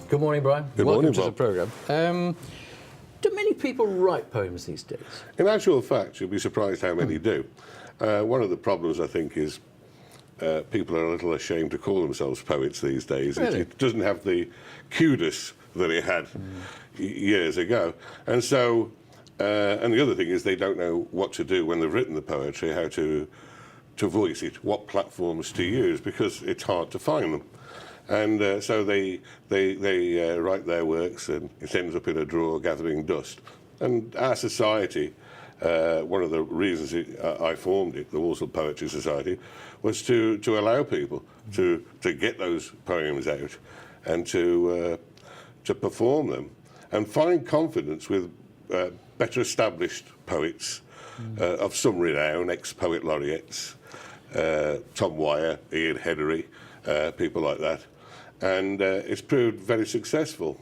Good morning, Brian. Good Welcome morning, to Bob. the programme. Do many people write poems these days? In actual fact, you'll be surprised how many do. One of the problems, I think, is people are a little ashamed to call themselves poets these days. Really? It doesn't have the kudos that it had years ago. And so, and the other thing is they don't know what to do when they've written the poetry, how to voice it, what platforms to use, because it's hard to find them. And so they write their works, and it ends up in a drawer gathering dust. And our society, one of the reasons I formed it, the Walsall Poetry Society, was to allow people to get those poems out and to perform them and find confidence with better established poets of some renown, ex-poet laureates, Tom Wyer, Ian Headery, people like that. And it's proved very successful.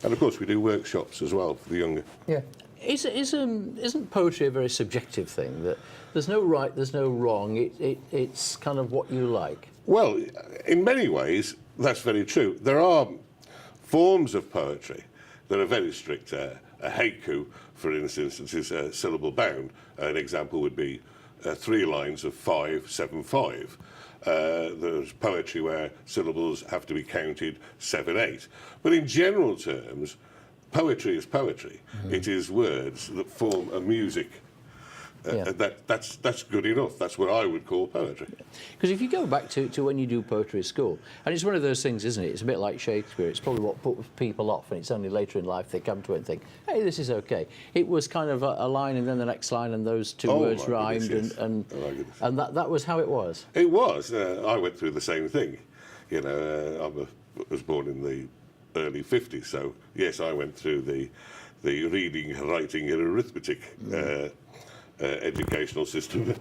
And of course we do workshops as well for the younger. Yeah. Isn't poetry a very subjective thing, that there's no right, there's no wrong, it's kind of what you like? Well, in many ways that's very true. There are forms of poetry that are very strict. A haiku, for instance, is syllable bound. An example would be 3 lines of 5, 7, 5. There's poetry where syllables have to be counted 7, 8. But in general terms, poetry is poetry. It is words that form a music. That's good enough. That's what I would call poetry. Because if you go back to when you do poetry at school, and it's one of those things, isn't it? It's a bit like Shakespeare. It's probably what puts people off, and it's only later in life they come to it and think, hey, this is okay. It was kind of a line and then the next line, and those two words rhymed, goodness, yes. and that was how it was. It was. I went through the same thing. You know, I was born in the early 50s, so yes, I went through the reading, writing, and arithmetic educational system.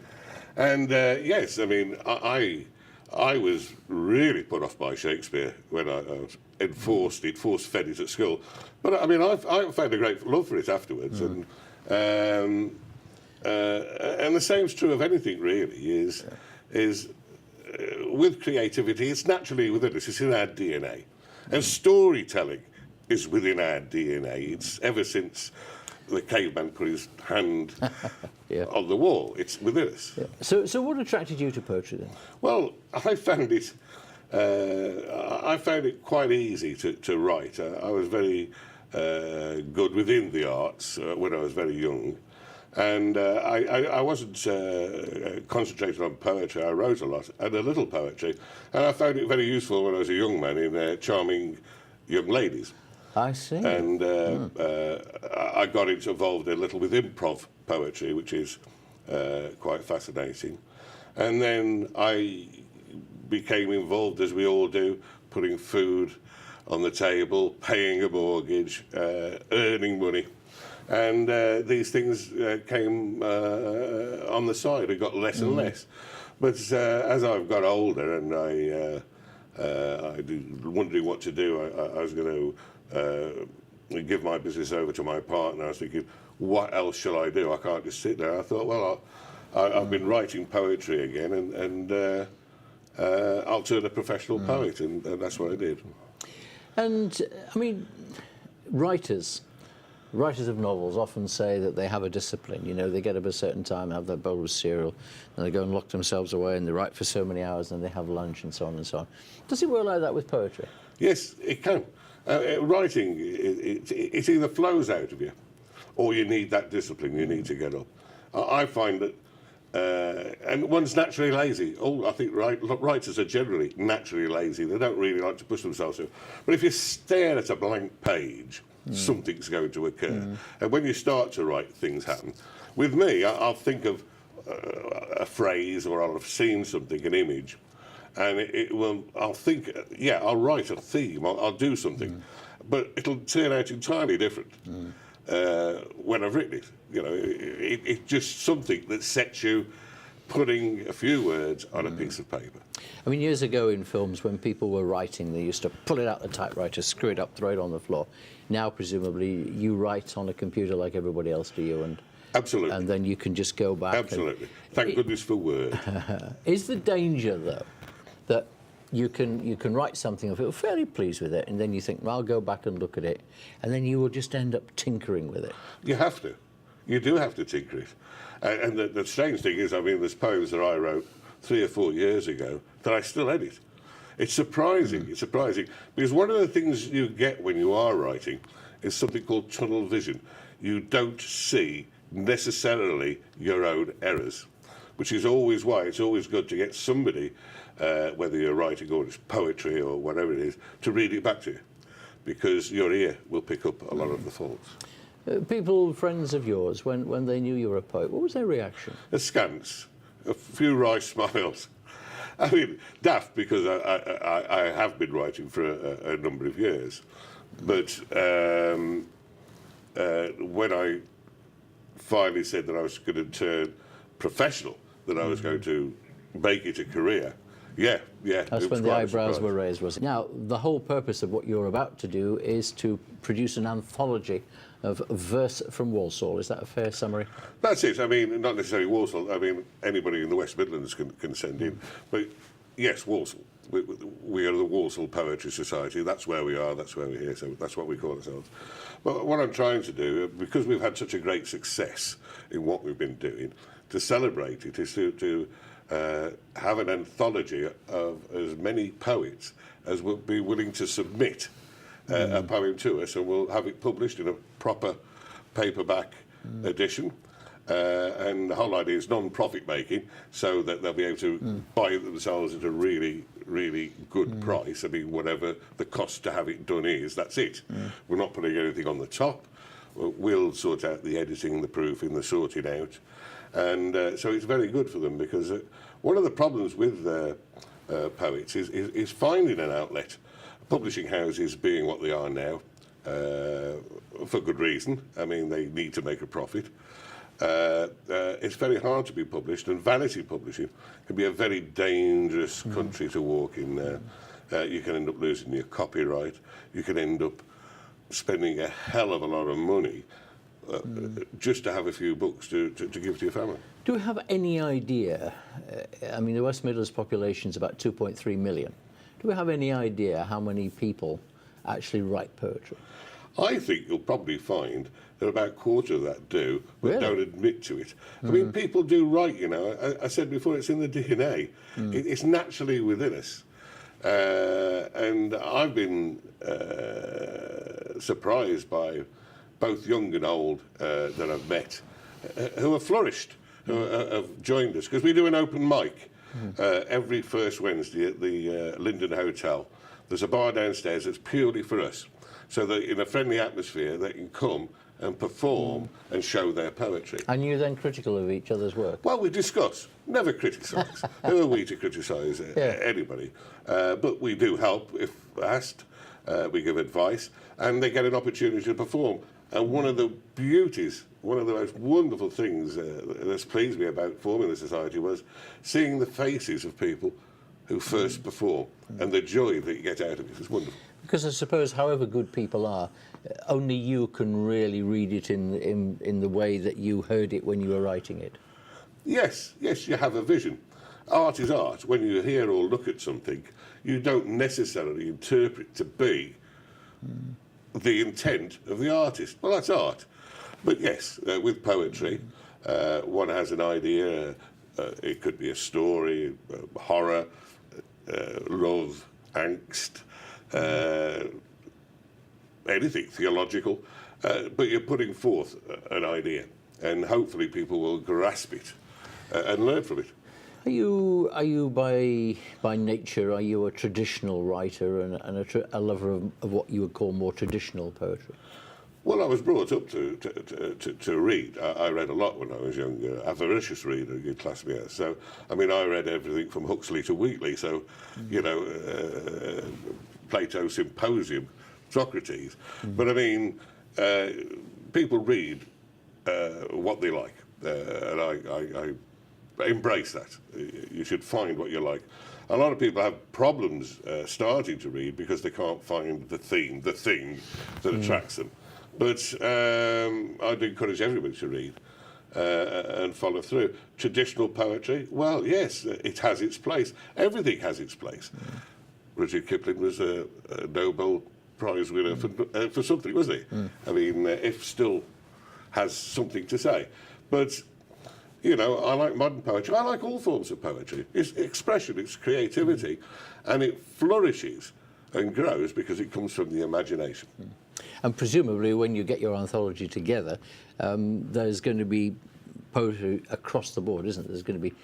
And yes, I mean, I was really put off by Shakespeare when I was force-fed it at school. But I mean, I found a great love for it afterwards. And the same's true of anything really, is with creativity, it's naturally within us, it's in our DNA. And storytelling is within our DNA. It's ever since the caveman put his hand on the wall. It's within us. Yeah. So what attracted you to poetry then? Well, I found it quite easy to write. I was very good within the arts when I was very young. And I wasn't concentrated on poetry. I wrote a lot and a little poetry. And I found it very useful when I was a young man in charming young ladies. I see. And I got involved a little with improv poetry, which is quite fascinating. And then I became involved, as we all do, putting food on the table, paying a mortgage, earning money. And these things came on the side. It got less and less. But as I've got older and I wondering what to do, I was going to give my business over to my partner. I was thinking, what else shall I do? I can't just sit there. I thought, well, I've been writing poetry again, and I'll turn a professional poet, and that's what I did. And I mean, writers of novels often say that they have a discipline. You know, they get up at a certain time, have their bowl of cereal, and they go and lock themselves away, and they write for so many hours, and they have lunch, and so on and so on. Does it work like that with poetry? Yes, it can. Writing, it either flows out of you, or you need that discipline. You need to get up. I find that, and one's naturally lazy. I think writers are generally naturally lazy. They don't really like to push themselves through. But if you stare at a blank page, something's going to occur. And when you start to write, things happen. With me, I'll think of a phrase, or I'll have seen something, an image, and I'll think, I'll write a theme, I'll do something, but it'll turn out entirely different when I've written it. You know, it's just something that sets you putting a few words on a piece of paper. I mean, years ago in films, when people were writing, they used to pull it out the typewriter, screw it up, throw it on the floor. Now, presumably, you write on a computer like everybody else, do you? And absolutely. And then you can just go back. Absolutely. Thank goodness for Word. Is the danger, though, that you can write something and feel fairly pleased with it, and then you think, well, I'll go back and look at it, and then you will just end up tinkering with it. You have to. You do have to tinker it. And the strange thing is, I mean, there's poems that I wrote 3 or 4 years ago that I still edit. It's surprising. It's surprising because one of the things you get when you are writing is something called tunnel vision. You don't see necessarily your own errors, which is always why it's always good to get somebody, whether you're writing or it's poetry or whatever it is, to read it back to you, because your ear will pick up a lot of the faults. People, friends of yours, when they knew you were a poet, what was their reaction? Askance, a few wry smiles. I mean, daft, because I have been writing for a number of years. But when I finally said that I was going to turn professional, that I was going to make it a career, yeah. That's when the eyebrows were raised, was it? Now, the whole purpose of what you're about to do is to produce an anthology of verse from Walsall. Is that a fair summary? That's it. I mean, not necessarily Walsall. I mean, anybody in the West Midlands can send in. But yes, Walsall. We are the Walsall Poetry Society. That's where we are. That's where we're here. So that's what we call ourselves. But what I'm trying to do, because we've had such a great success in what we've been doing, to celebrate it is to have an anthology of as many poets as will be willing to submit a poem to us, and we'll have it published in a proper paperback edition. And the whole idea is non-profit making, so that they'll be able to buy it themselves at a really, really good price. I mean, whatever the cost to have it done is, that's it. We're not putting anything on the top. We'll sort out the editing, the proofing, the sorting out. And so it's very good for them, because one of the problems with poets is finding an outlet. Publishing houses being what they are now, for good reason. I mean, they need to make a profit. It's very hard to be published, and vanity publishing can be a very dangerous country to walk in. You can end up losing your copyright. You can end up spending a hell of a lot of money just to have a few books to give to your family. Do we have any idea? I mean, the West Midlands population is about 2.3 million. Do we have any idea how many people actually write poetry? I think you'll probably find that about a quarter of that do, but Really? don't admit to it. I mean, people do write, you know. I said before, it's in the DNA. It's naturally within us. And I've been surprised by both young and old that I've met who have flourished, who have joined us. Because we do an open mic every first Wednesday at the Linden Hotel. There's a bar downstairs that's purely for us, so that in a friendly atmosphere they can come and perform and show their poetry. And you're then critical of each other's work? Well, we discuss, never criticise. Who are we to criticise anybody? But we do help if asked. We give advice, and they get an opportunity to perform. And one of the beauties, one of the most wonderful things that's pleased me about forming the society was seeing the faces of people who first perform and the joy that you get out of it. It's wonderful. Because I suppose however good people are, only you can really read it in the way that you heard it when you were writing it. Yes, you have a vision. Art is art. When you hear or look at something, you don't necessarily interpret to be the intent of the artist. Well, that's art. But yes, with poetry, one has an idea. It could be a story, horror, love, angst, anything theological. But you're putting forth an idea, and hopefully people will grasp it and learn from it. Are you by nature, are you a traditional writer and a lover of what you would call more traditional poetry? Well, I was brought up to read. I read a lot when I was younger. A voracious reader, you'd class me as. So, I mean, I read everything from Huxley to Wheatley. So, you know, Plato's Symposium, Socrates. But I mean, people read what they like, and I embrace that. You should find what you like. A lot of people have problems starting to read because they can't find the thing that attracts them. But I'd encourage everybody to read and follow through. Traditional poetry, well, yes, it has its place. Everything has its place. Rudyard Kipling was a Nobel Prize winner for something, wasn't he? I mean, if still has something to say. But, you know, I like modern poetry. I like all forms of poetry. It's expression, it's creativity, and it flourishes and grows because it comes from the imagination. And presumably when you get your anthology together, there's going to be poetry across the board, isn't there? There's going to be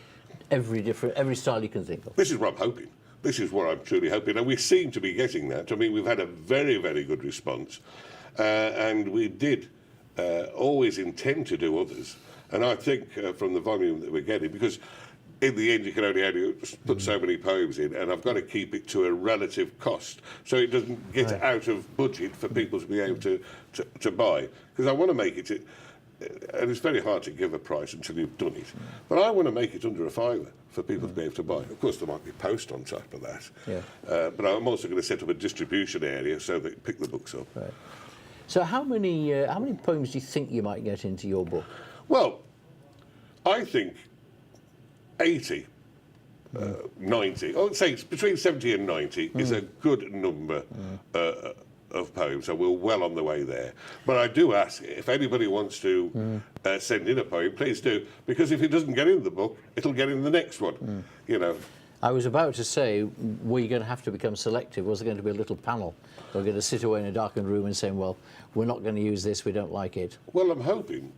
every style you can think of. This is what I'm hoping. This is what I'm truly hoping. And we seem to be getting that. I mean, we've had a very, very good response. And we did always intend to do others. And I think from the volume that we're getting, because in the end you can only put so many poems in, and I've got to keep it to a relative cost so it doesn't get out of budget for people to be able to buy. Because I want to make it, and it's very hard to give a price until you've done it, but I want to make it under £5 for people to be able to buy. Of course, there might be post on top of that, but I'm also going to set up a distribution area so they pick the books up. Right. So how many poems do you think you might get into your book? Well, I think 80, 90, I would say between 70 and 90 is a good number of poems, so we're well on the way there. But I do ask, if anybody wants to send in a poem, please do, because if it doesn't get in the book, it'll get in the next one, you know. I was about to say, were you going to have to become selective? Was there going to be a little panel? They were going to sit away in a darkened room and saying, well, we're not going to use this, we don't like it. Well, I'm hoping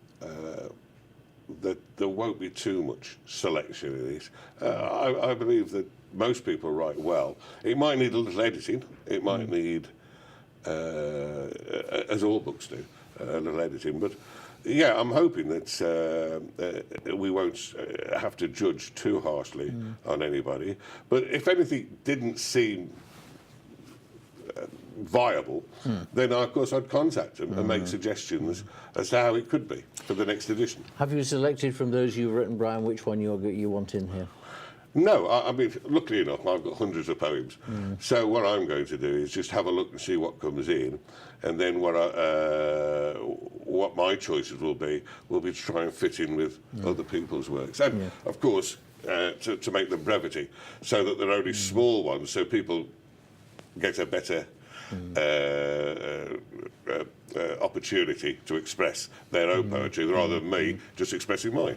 that there won't be too much selection in it. I believe that most people write well. It might need a little editing. It might need, as all books do, a little editing. But yeah, I'm hoping that we won't have to judge too harshly on anybody. But if anything didn't seem viable, then of course I'd contact them and make suggestions as to how it could be for the next edition. Have you selected from those you've written, Bryan, which one you want in here? No, I mean, luckily enough, I've got hundreds of poems. So what I'm going to do is just have a look and see what comes in, and then what my choices will be to try and fit in with other people's works. And, of course, to make them brevity, so that they're only small ones, so people get a better opportunity to express their own poetry rather than me just expressing mine.